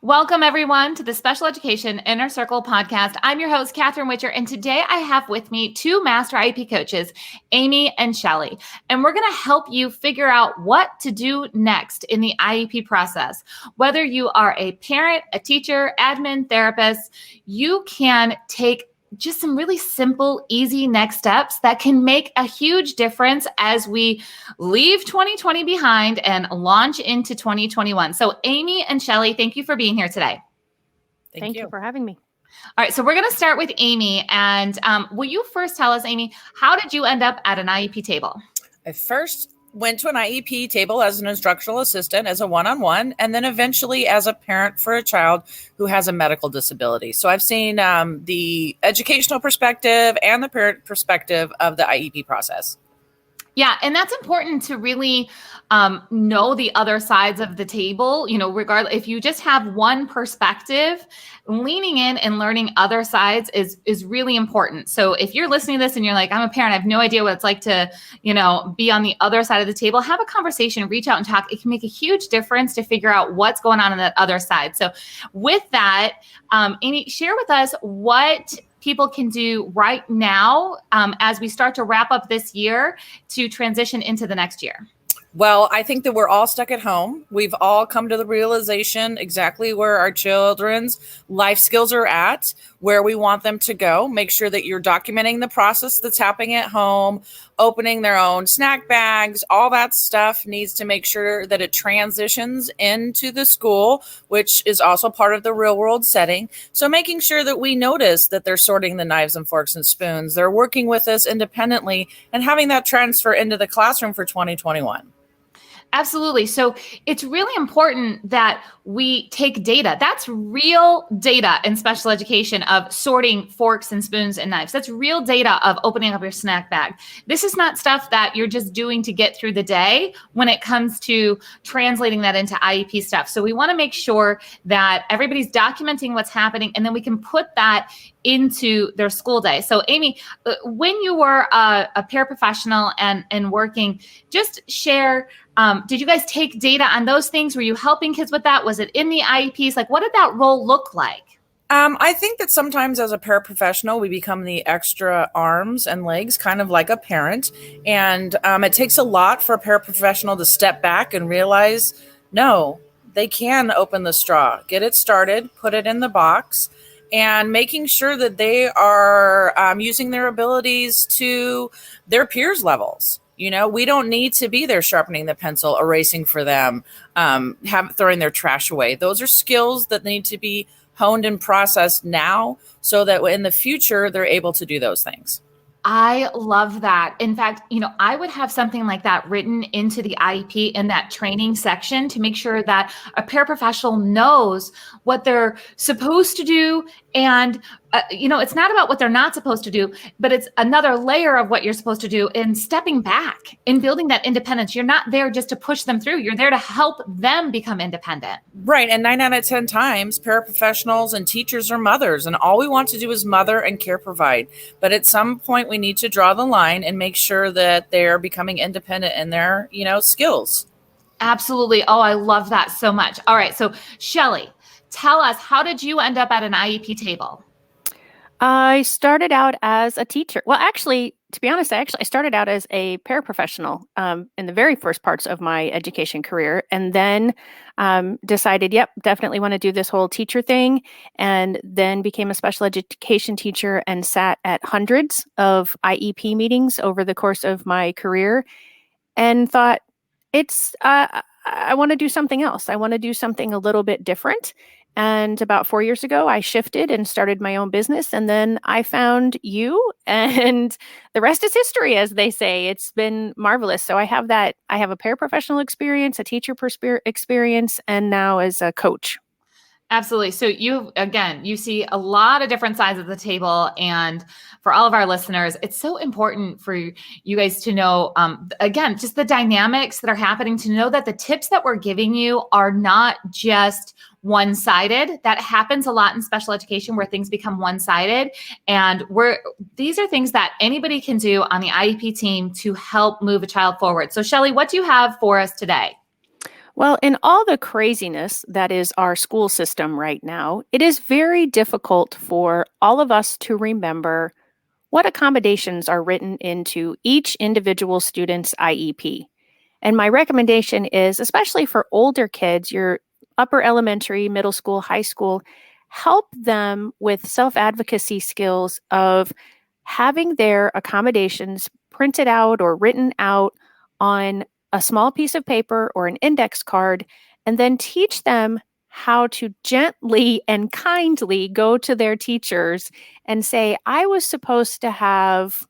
Welcome, everyone, to the Special Education Inner Circle podcast. I'm your host, Catherine Witcher, and today I have with me two master IEP coaches, Amy and Shelley, and we're going to help you figure out what to do next in the IEP process. Whether you are a parent, a teacher, admin, therapist, you can take just some really simple, easy next steps that can make a huge difference as we leave 2020 behind and launch into 2021. So Amy and Shelley, thank you for being here today. Thank you for having me. All right, so we're going to start with Amy. And will you first tell us, Amy, how did you end up at an IEP table? I first went to an IEP table as an instructional assistant, as a one-on-one, and then eventually as a parent for a child who has a medical disability. So I've seen the educational perspective and the parent perspective of the IEP process. Yeah, and that's important to really know the other sides of the table. You know, regardless, if you just have one perspective, leaning in and learning other sides is really important. So if you're listening to this and you're like, I'm a parent, I have no idea what it's like to, be on the other side of the table, have a conversation, reach out and talk. It can make a huge difference to figure out what's going on that other side. So with that, Amy, share with us what people can do right now as we start to wrap up this year to transition into the next year. Well, I think that we're all stuck at home. We've all come to the realization exactly where our children's life skills are at, where we want them to go. Make sure that you're documenting the process that's happening at home, opening their own snack bags, all that stuff needs to make sure that it transitions into the school, which is also part of the real world setting. So making sure that we notice that they're sorting the knives and forks and spoons, they're working with us independently and having that transfer into the classroom for 2021. Absolutely. So it's really important that we take data. That's real data in special education of sorting forks and spoons and knives. That's real data of opening up your snack bag. This is not stuff that you're just doing to get through the day when it comes to translating that into IEP stuff. So we want to make sure that everybody's documenting what's happening, and then we can put that into their school day. So Amy, when you were a paraprofessional and working, just share, did you guys take data on those things? Were you helping kids with that? Was it in the IEPs? Like, what did that role look like? I think that sometimes as a paraprofessional, we become the extra arms and legs, kind of like a parent. And it takes a lot for a paraprofessional to step back and realize, no, they can open the straw, get it started, put it in the box, and making sure that they are using their abilities to their peers' levels. We don't need to be there sharpening the pencil, erasing for them, throwing their trash away. Those are skills that need to be honed and processed now so that in the future, they're able to do those things. I love that. In fact, I would have something like that written into the IEP in that training section to make sure that a paraprofessional knows what they're supposed to do. And, it's not about what they're not supposed to do, but it's another layer of what you're supposed to do in stepping back and building that independence. You're not there just to push them through. You're there to help them become independent. Right. And 9 out of 10 times, paraprofessionals and teachers are mothers, and all we want to do is mother and care provide. But at some point, we need to draw the line and make sure that they're becoming independent in their, skills. Absolutely. Oh, I love that so much. All right. So Shelley, tell us, how did you end up at an IEP table? I started out as a teacher. Well, actually, to be honest, I started out as a paraprofessional in the very first parts of my education career, and then decided, definitely want to do this whole teacher thing, and then became a special education teacher and sat at hundreds of IEP meetings over the course of my career and thought, I want to do something else. I want to do something a little bit different. And about 4 years ago, I shifted and started my own business. And then I found you, and the rest is history, as they say. It's been marvelous. So I have a paraprofessional experience, a teacher experience, and now as a coach. Absolutely. So you see a lot of different sides of the table. And for all of our listeners, it's so important for you guys to know, again, just the dynamics that are happening, to know that the tips that we're giving you are not just one-sided. That happens a lot in special education where things become one-sided. And these are things that anybody can do on the IEP team to help move a child forward. So Shelley, what do you have for us today? Well, in all the craziness that is our school system right now, it is very difficult for all of us to remember what accommodations are written into each individual student's IEP. And my recommendation is, especially for older kids, your upper elementary, middle school, high school, help them with self-advocacy skills of having their accommodations printed out or written out on a small piece of paper or an index card, and then teach them how to gently and kindly go to their teachers and say, I was supposed to have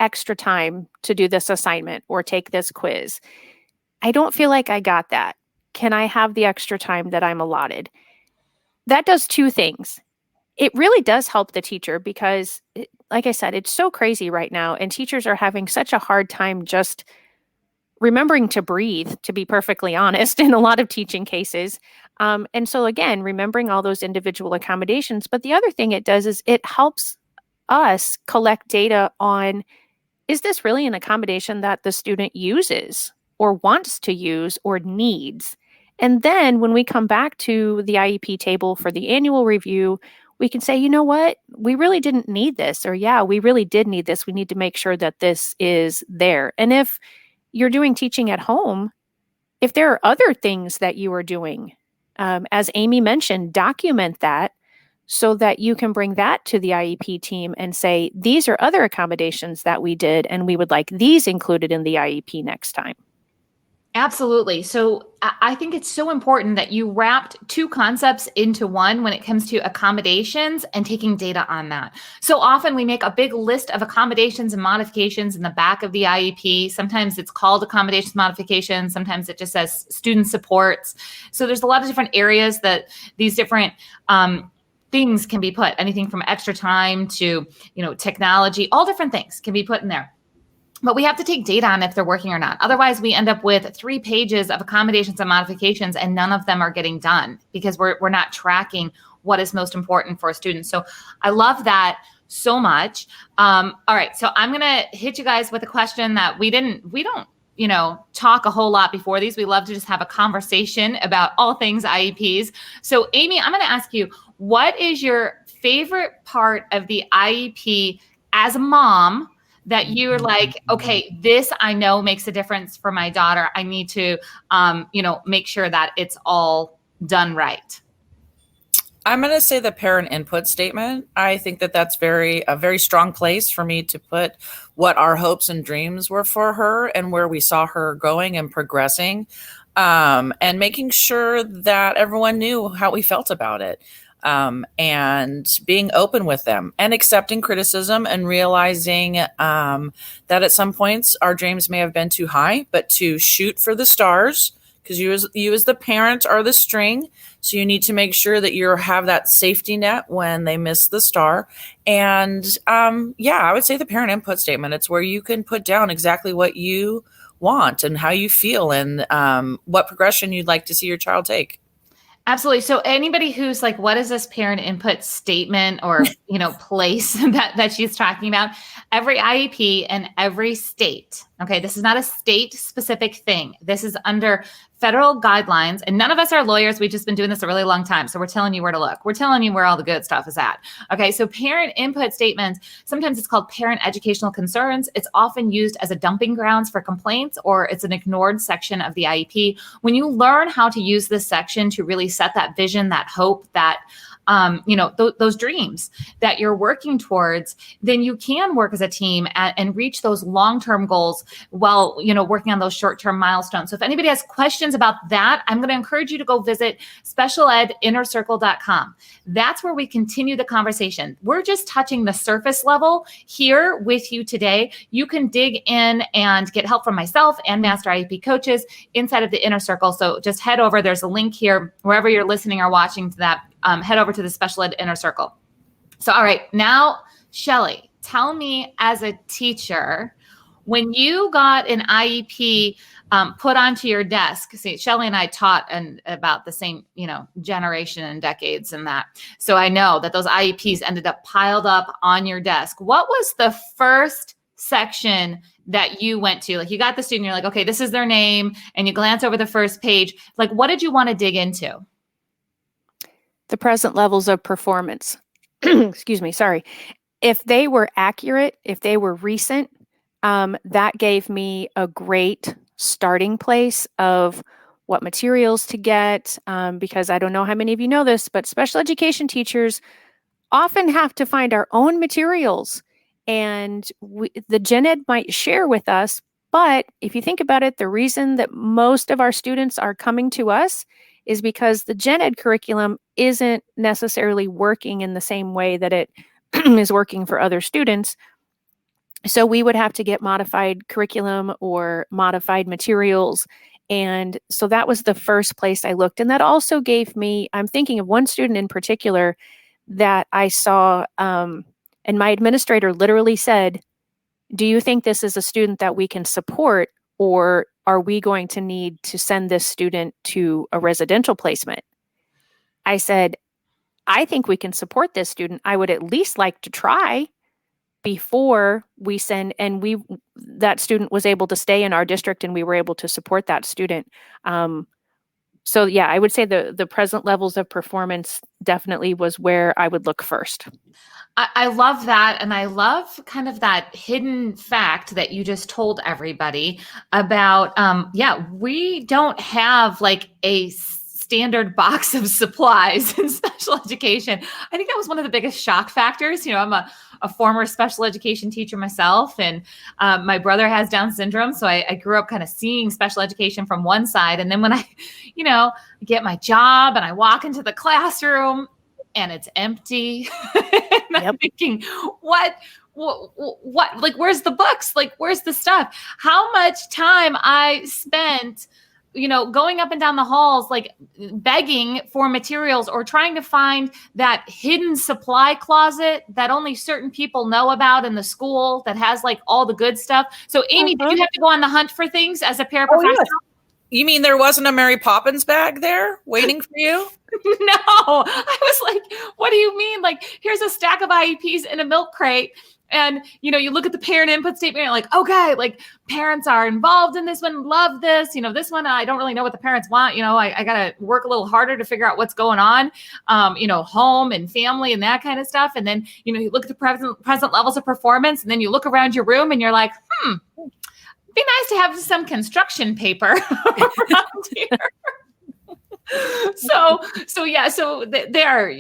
extra time to do this assignment or take this quiz. I don't feel like I got that. Can I have the extra time that I'm allotted? That does two things. It really does help the teacher because, like I said, it's so crazy right now, and teachers are having such a hard time just remembering to breathe, to be perfectly honest, in a lot of teaching cases. And so, again, remembering all those individual accommodations. But the other thing it does is it helps us collect data on, is this really an accommodation that the student uses or wants to use or needs? And then when we come back to the IEP table for the annual review, we can say, you know what, we really didn't need this, or yeah, we really did need this. We need to make sure that this is there. And if you're doing teaching at home, if there are other things that you are doing, as Amy mentioned, document that so that you can bring that to the IEP team and say, these are other accommodations that we did, and we would like these included in the IEP next time. Absolutely. So I think it's so important that you wrapped two concepts into one when it comes to accommodations and taking data on that. So often we make a big list of accommodations and modifications in the back of the IEP. Sometimes it's called accommodations modifications. Sometimes it just says student supports. So there's a lot of different areas that these different things can be put. Anything from extra time to, technology, all different things can be put in there. But we have to take data on if they're working or not. Otherwise, we end up with 3 pages of accommodations and modifications, and none of them are getting done because we're not tracking what is most important for a student. So I love that so much. All right, so I'm gonna hit you guys with a question that we don't talk a whole lot before these. We love to just have a conversation about all things IEPs. So Amy, I'm gonna ask you, what is your favorite part of the IEP as a mom that you're like, okay, this I know makes a difference for my daughter. I need to, make sure that it's all done right? I'm going to say the parent input statement. I think that that's a very strong place for me to put what our hopes and dreams were for her and where we saw her going and progressing, and making sure that everyone knew how we felt about it. And being open with them and accepting criticism and realizing that at some points our dreams may have been too high, but to shoot for the stars, because you as the parent are the string. So you need to make sure that you have that safety net when they miss the star. And I would say the parent input statement. It's where you can put down exactly what you want and how you feel and what progression you'd like to see your child take. Absolutely. So anybody who's like, what is this parent input statement or, place that she's talking about? Every IEP and every state, okay, this is not a state specific thing. This is under federal guidelines, and none of us are lawyers. We've just been doing this a really long time. So we're telling you where to look. We're telling you where all the good stuff is at. Okay. So parent input statements, sometimes it's called parent educational concerns. It's often used as a dumping grounds for complaints, or it's an ignored section of the IEP. When you learn how to use this section to really set that vision, that hope, that those dreams that you're working towards, then you can work as a team and reach those long-term goals while, working on those short-term milestones. So if anybody has questions about that, I'm going to encourage you to go visit specialedinnercircle.com. That's where we continue the conversation. We're just touching the surface level here with you today. You can dig in and get help from myself and Master IEP coaches inside of the Inner Circle. So just head over. There's a link here, wherever you're listening or watching to that. Head over to the Special Ed Inner Circle. So, all right, now, Shelley, tell me as a teacher, when you got an IEP put onto your desk, see, Shelley and I taught about the same, generation and decades and that. So I know that those IEPs ended up piled up on your desk. What was the first section that you went to? Like you got the student, you're like, okay, this is their name, and you glance over the first page. Like, what did you want to dig into? The present levels of performance. Excuse me, sorry. If they were accurate, if they were recent, that gave me a great starting place of what materials to get, because I don't know how many of you know this, but special education teachers often have to find our own materials, and the gen ed might share with us. But if you think about it, the reason that most of our students are coming to us is because the gen ed curriculum isn't necessarily working in the same way that it is working for other students. So we would have to get modified curriculum or modified materials. And so that was the first place I looked. And that also gave me, I'm thinking of one student in particular that I saw, and my administrator literally said, do you think this is a student that we can support, or are we going to need to send this student to a residential placement? I said, I think we can support this student. I would at least like to try before we send, and that student was able to stay in our district and we were able to support that student. So yeah, I would say the present levels of performance definitely was where I would look first. I love that. And I love kind of that hidden fact that you just told everybody about, we don't have like a standard box of supplies in special education. I think that was one of the biggest shock factors. I'm a former special education teacher myself, and my brother has Down syndrome. So I grew up kind of seeing special education from one side. And then when I, get my job and I walk into the classroom and it's empty, and I'm thinking, what, like, where's the books? Like, where's the stuff? How much time I spent going up and down the halls, like begging for materials or trying to find that hidden supply closet that only certain people know about in the school that has like all the good stuff. So Amy, did you have to go on the hunt for things as a paraprofessional? Oh, yes. You mean there wasn't a Mary Poppins bag there waiting for you? No, I was like, what do you mean? Like, here's a stack of IEPs in a milk crate. And, you look at the parent input statement, you're like, okay, like parents are involved in this one, love this, this one, I don't really know what the parents want. I got to work a little harder to figure out what's going on, home and family and that kind of stuff. And then, you look at the present levels of performance, and then you look around your room and you're like, be nice to have some construction paper around here. So there,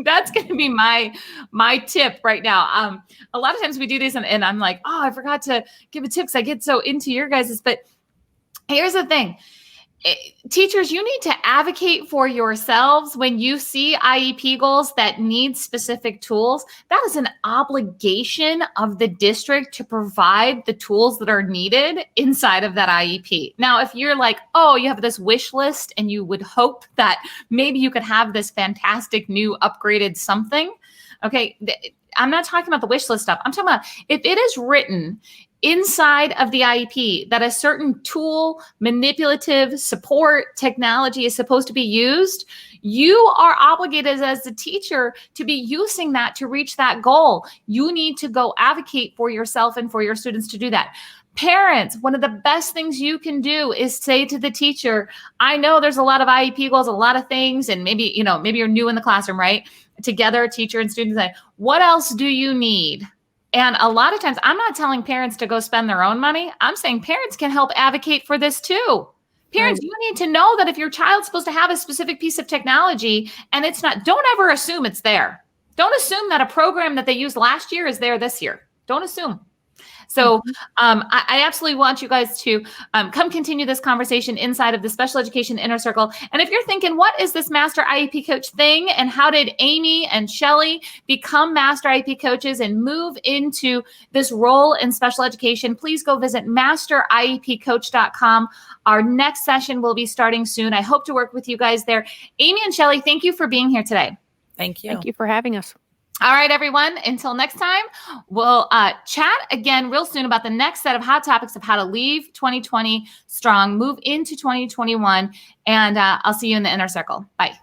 that's going to be my tip right now. A lot of times we do this and I'm like, oh, I forgot to give a tip because I get so into your guys's, but here's the thing. Teachers, you need to advocate for yourselves when you see IEP goals that need specific tools. That is an obligation of the district to provide the tools that are needed inside of that IEP. Now, if you're like, oh, you have this wish list and you would hope that maybe you could have this fantastic new upgraded something. Okay, I'm not talking about the wish list stuff. I'm talking about if it is written inside of the IEP that a certain tool, manipulative support technology is supposed to be used, you are obligated as a teacher to be using that to reach that goal. You need to go advocate for yourself and for your students to do that. Parents, one of the best things you can do is say to the teacher, I know there's a lot of IEP goals, a lot of things, and maybe you're new in the classroom, right? Together, teacher and students say, what else do you need? And a lot of times I'm not telling parents to go spend their own money. I'm saying parents can help advocate for this too. Parents, you need to know that if your child's supposed to have a specific piece of technology and it's not, don't ever assume it's there. Don't assume that a program that they used last year is there this year. Don't assume. So I absolutely want you guys to come continue this conversation inside of the Special Education Inner Circle. And if you're thinking, what is this Master IEP Coach thing? And how did Amy and Shelley become Master IEP Coaches and move into this role in special education? Please go visit masteriepcoach.com. Our next session will be starting soon. I hope to work with you guys there. Amy and Shelley, thank you for being here today. Thank you. Thank you for having us. All right, everyone. Until next time, we'll chat again real soon about the next set of hot topics of how to leave 2020 strong, move into 2021, and I'll see you in the inner circle. Bye.